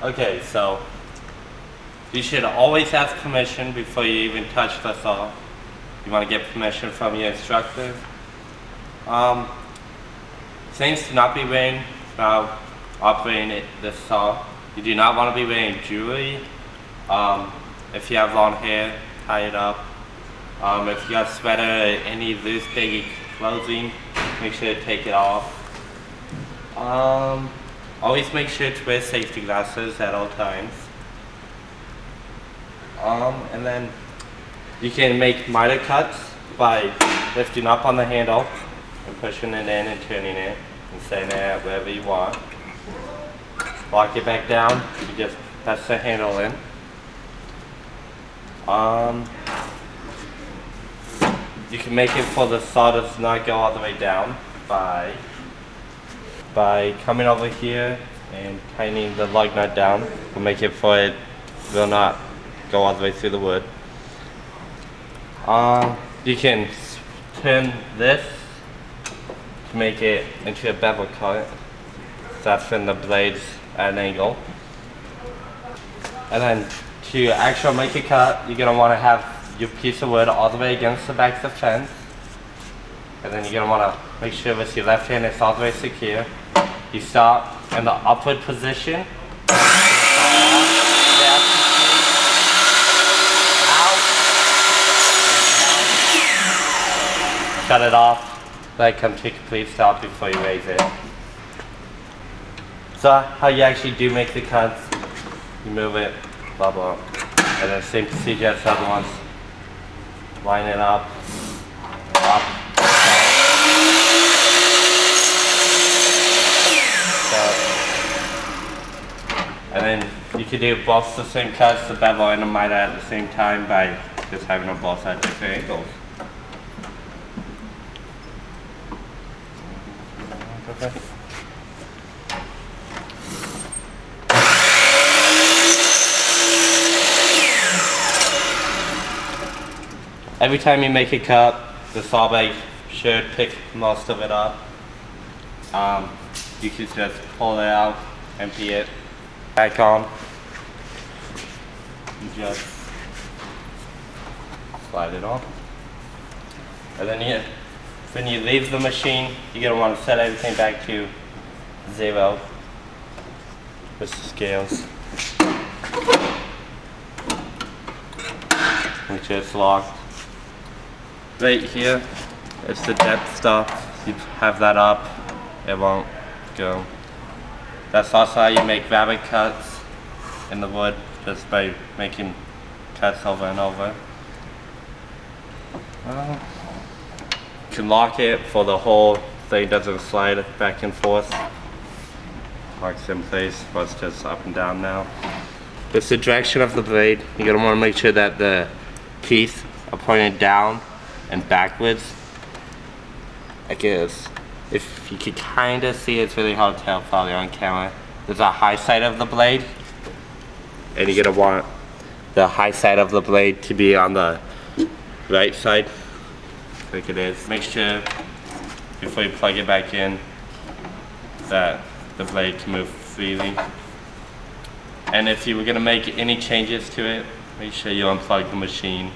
Okay, so you should always ask permission before you even touch the saw. You want to get permission from your instructor. Things to not be wearing while operating this saw. You do not want to be wearing jewelry. If you have long hair, tie it up. If you got a sweater or any loose baggy clothing, make sure to take it off. Always make sure to wear safety glasses at all times. And then you can make miter cuts by lifting up on the handle and pushing it in and turning it and setting it wherever you want. Lock it back down, you just press the handle in. You can make it so the saw does not go all the way down by coming over here and tightening the lug nut down. We'll make it so it will not go all the way through the wood. You can turn this to make it into a bevel cut. That's when the blades at an angle. And then to actually make a cut, you're going to want to have your piece of wood all the way against the back of the fence. And then you're going to want to make sure with your left hand it's all the way secure. You start in the upward position. Shut it off. Let it come to a complete stop before you raise it. So how you actually do make the cuts, you move it, blah blah. And then same procedure as the other ones. Line it up. And then you can do both the same cuts, the bevel and the miter at the same time by just having them both at different angles. Okay. Every time you make a cut, the saw blade should pick most of it up. You can just pull it out, empty it, back on. You just slide it on. And then when you leave the machine, you're going to want to set everything back to 0 with the scales. Make sure it's locked. Right here, it's the depth stuff. You have that up, it won't go. That's also how you make rabbet cuts in the wood, just by making cuts over and over. You can lock it for the whole thing doesn't slide back and forth. Locks in place, but it's just up and down now. It's the direction of the blade. You're gonna want to make sure that the teeth are pointed down and backwards. Like this. If you could kind of see, it's really hard to tell probably on camera. There's a high side of the blade, and you're gonna want the high side of the blade to be on the right side, like it is. Make sure before you plug it back in that the blade can move freely. And if you were gonna make any changes to it, make sure you unplug the machine.